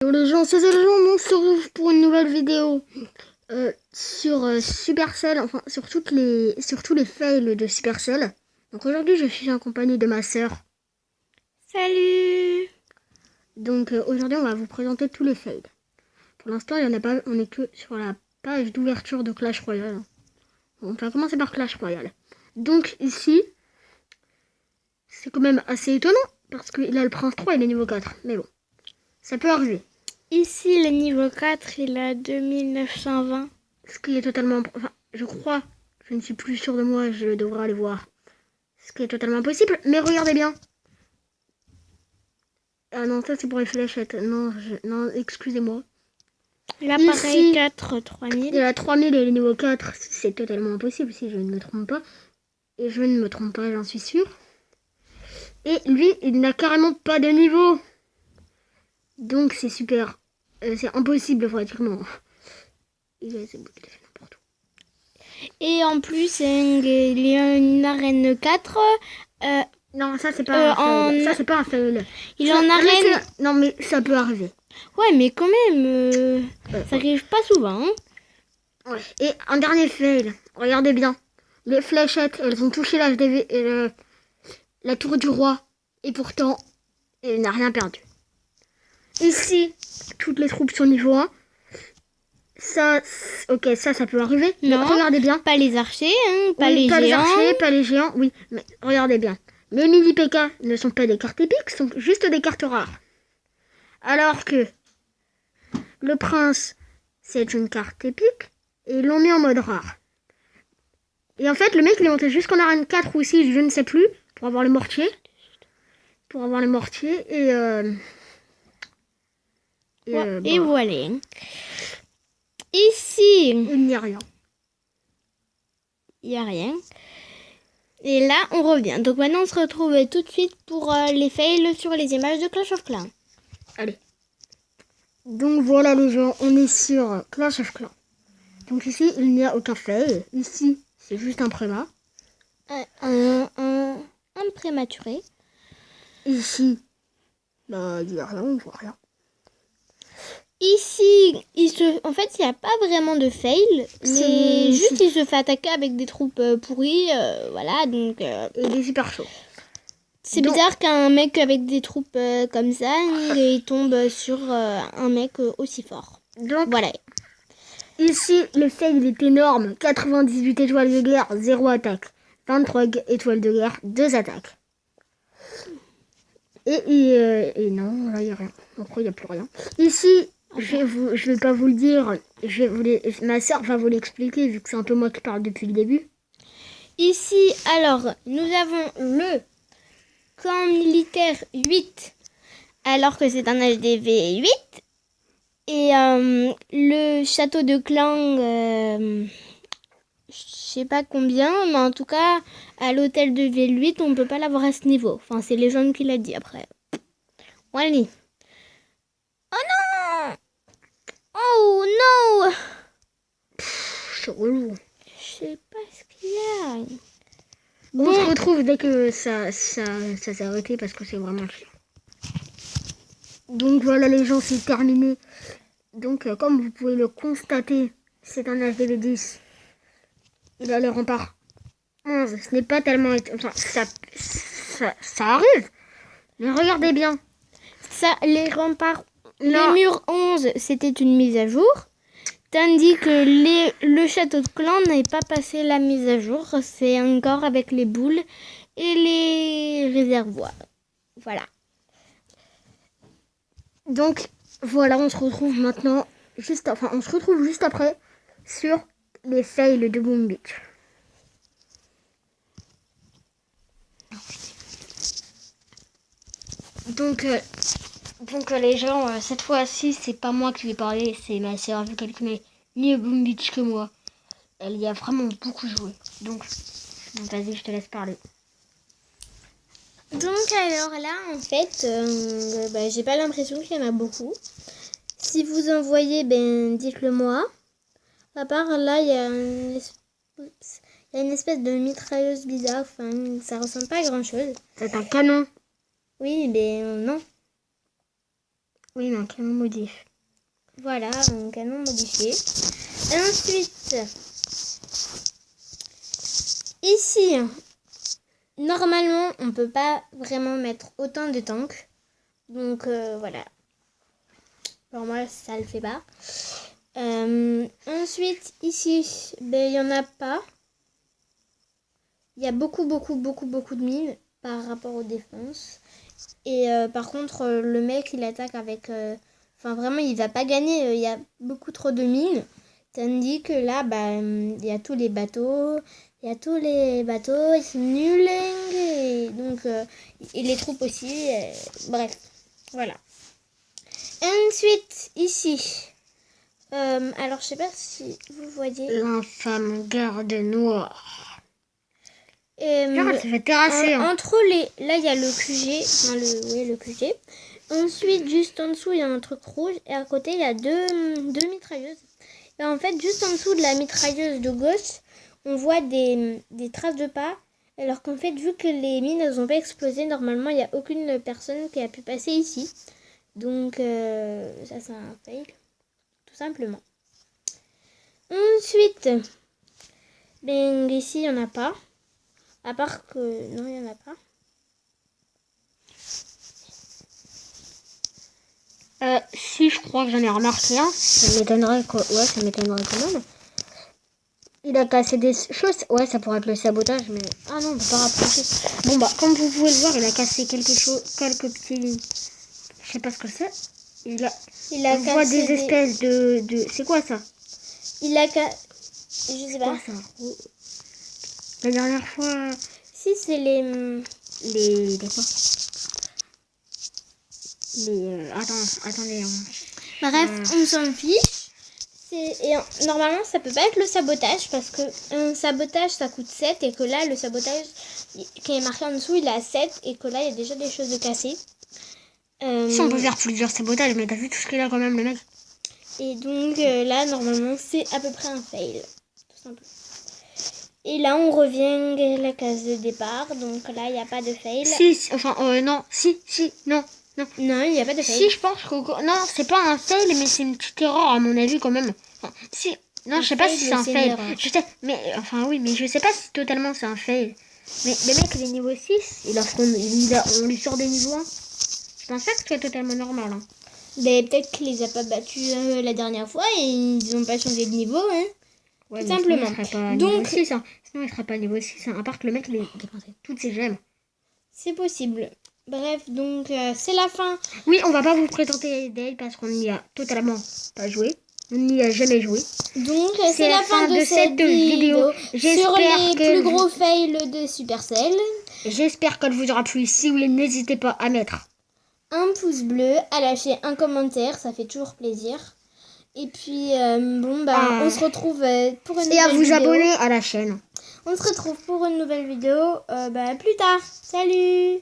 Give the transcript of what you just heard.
Hello les gens, c'est les gens, on se retrouve pour une nouvelle vidéo sur Supercell, enfin sur tous les fails de Supercell. Donc aujourd'hui je suis en compagnie de ma sœur. Salut. Donc aujourd'hui on va vous présenter tous les fails. Pour l'instant il y en a pas, on est que sur la page d'ouverture de Clash Royale. On va commencer par Clash Royale. Donc ici, c'est quand même assez étonnant parce qu'il a le Prince 3 et il est niveau 4. Mais bon, ça peut arriver. Ici, le niveau 4, il a 2920. Ce qui est totalement... Enfin, je crois, je ne suis plus sûre de moi, je devrais aller voir. Ce qui est totalement impossible, mais regardez bien. Ah non, ça c'est pour les fléchettes. Non, non, excusez-moi. L'appareil 4 3000. Il a 3000 et le niveau 4, c'est totalement impossible si je ne me trompe pas. Et je ne me trompe pas, j'en suis sûre. Et lui, il n'a carrément pas de niveau. Donc c'est super. C'est impossible pratiquement. Il a n'importe où. Et en plus, il y a une arène 4. Non, ça c'est pas un fail. Ça c'est pas un fail. Il est en arène. Non mais ça peut arriver. Ouais, mais quand même, ça arrive pas souvent. Hein. Ouais. Et un dernier fail. Regardez bien. Les fléchettes, elles ont touché l'HDV et la tour du roi. Et pourtant, il n'a rien perdu. Ici, toutes les troupes sont niveau 1. Ça, ok, ça peut arriver. Non, mais regardez bien. Pas les archers, hein, pas oui, les pas géants. Les archers, pas les géants, oui. Mais regardez bien. Les mini PK ne sont pas des cartes épiques, sont juste des cartes rares. Alors que le prince, c'est une carte épique. Et ils l'ont mis en mode rare. Et en fait, le mec, il est monté jusqu'en arène 4 ou 6, je ne sais plus, pour avoir le mortier. Et voilà. Ici, il n'y a rien. Il n'y a rien. Et là, on revient. Donc maintenant, on se retrouve tout de suite pour les fails sur les images de Clash of Clans. Allez. Donc voilà les gens, on est sur Clash of Clans. Donc ici, il n'y a aucun fail. Ici, c'est juste un prémat. Un prématuré. Ici, bah, il n'y a rien, on voit rien. Ici, en fait, il n'y a pas vraiment de fail, mais juste il se fait attaquer avec des troupes pourries, voilà, donc... Et il est super chaud. C'est bizarre qu'un mec avec des troupes comme ça, il tombe sur un mec aussi fort. Donc, voilà. Ici, le fail il est énorme. 98 étoiles de guerre, 0 attaque. 23 étoiles de guerre, 2 attaques. Et non, là, il n'y a rien. Après, il n'y a plus rien. Ici... Je vais pas vous le dire, ma soeur va vous l'expliquer vu que c'est un peu moi qui parle depuis le début. Ici, alors, nous avons le camp militaire 8, alors que c'est un HDV 8. Et le château de clan, je sais pas combien, mais en tout cas, à l'hôtel de V8, on peut pas l'avoir à ce niveau. Enfin, c'est Légende qui l'a dit après. Voilà. Oh non! Oh non! C'est relou. Je sais pas ce qu'il y a. On se retrouve dès que ça s'est arrêté parce que c'est vraiment chiant. Donc voilà les gens, c'est terminé. Donc comme vous pouvez le constater, c'est un HDV 10. Il a le rempart 11. Ce n'est pas tellement... Enfin, ça arrive. Mais regardez bien. Ça, les remparts... Les murs 11, c'était une mise à jour. Tandis que le château de clan n'avait pas passé la mise à jour. C'est encore avec les boules et les réservoirs. Voilà. Donc, voilà, on se retrouve maintenant, on se retrouve juste après sur les fails de Boom Beach. Donc les gens, cette fois-ci, c'est pas moi qui vais parler, c'est ma sœur, vu qu'elle connaît mieux Boom Beach que moi. Elle y a vraiment beaucoup joué. Donc vas-y, je te laisse parler. Donc alors là, en fait, j'ai pas l'impression qu'il y en a beaucoup. Si vous en voyez, dites-le moi. À part là, il y a une espèce de mitrailleuse bizarre. Enfin, ça ressemble pas à grand-chose. C'est un canon. Oui, mais non. Oui, mais un canon modif. Voilà, un canon modifié. Ensuite, ici, normalement, on peut pas vraiment mettre autant de tanks. Donc voilà. Pour moi, ça le fait pas. Ensuite, ici, ben, il y en a pas. Il y a beaucoup de mines par rapport aux défenses. Et par contre, le mec, il attaque avec... Enfin, vraiment, il va pas gagner. Il y a beaucoup trop de mines. Tandis que là, bah, il y a tous les bateaux. Il y a tous les bateaux. Ils sont nuls. Et donc, et les troupes aussi. Bref, voilà. Ensuite, ici. Alors, je sais pas si vous voyez. L'infâme garde noire. Regarde, ça fait terrasser. Entre les... Là, il y a le QG. Enfin, le QG. Ensuite, juste en dessous, il y a un truc rouge. Et à côté, il y a deux mitrailleuses. Et en fait, juste en dessous de la mitrailleuse de gauche, on voit des traces de pas. Alors qu'en fait, vu que les mines, elles n'ont pas explosé, normalement, il n'y a aucune personne qui a pu passer ici. Donc, ça, c'est un fail. Tout simplement. Ensuite, ben, ici, il n'y en a pas. À part que... Non, il n'y en a pas. Si, je crois que j'en ai remarqué un. Ça m'étonnerait quand même. Il a cassé des choses. Ouais, ça pourrait être le sabotage, mais... Ah non, on peut pas rapprocher. Bon, bah, comme vous pouvez le voir, il a cassé quelques petits... Je sais pas ce que c'est. On voit des espèces de... C'est quoi ça? Il a cassé... Je sais pas. C'est quoi ça? La dernière fois... Si, c'est les quoi? Attendez. Bref, on s'en fiche. Normalement, ça peut pas être le sabotage parce que un sabotage, ça coûte 7 et que là, le sabotage qui est marqué en dessous, il est à 7 et que là, il y a déjà des choses de cassées. Si on peut faire plusieurs sabotages, mais t'as vu tout ce qu'il a quand même, le mec. Et donc là, normalement, c'est à peu près un fail. Tout simplement. Et là, on revient à la case de départ. Donc là, il n'y a pas de fail. Non. Non, il n'y a pas de fail. Si, je pense que... Non, c'est pas un fail, mais c'est une petite erreur, à mon avis, quand même. Enfin, si... Non, je sais pas si c'est un fail. Je sais, mais... Enfin, oui, mais je sais pas si totalement c'est un fail. Mais le mec, il est niveau 6, et on lui sort des niveaux 1. Je pense pas que ce soit totalement normal. Hein. Mais peut-être qu'il les a pas battus la dernière fois et ils n'ont pas changé de niveau, hein. Ouais, tout simplement. Sinon, il serait pas niveau 6, hein. Sinon, il serait pas niveau 6, hein. À part que le mec, il a dépensé toutes ses gemmes. C'est possible. Bref, donc c'est la fin. Oui, on va pas vous présenter Dale parce qu'on n'y a totalement pas joué. On n'y a jamais joué. Donc c'est la fin de cette vidéo sur les plus gros fails de Supercell. J'espère qu'elle vous aura plu. Si oui, n'hésitez pas à mettre un pouce bleu, à lâcher un commentaire, ça fait toujours plaisir. Et puis on se retrouve pour une nouvelle vidéo. Et à vous abonner à la chaîne. On se retrouve pour une nouvelle vidéo plus tard. Salut!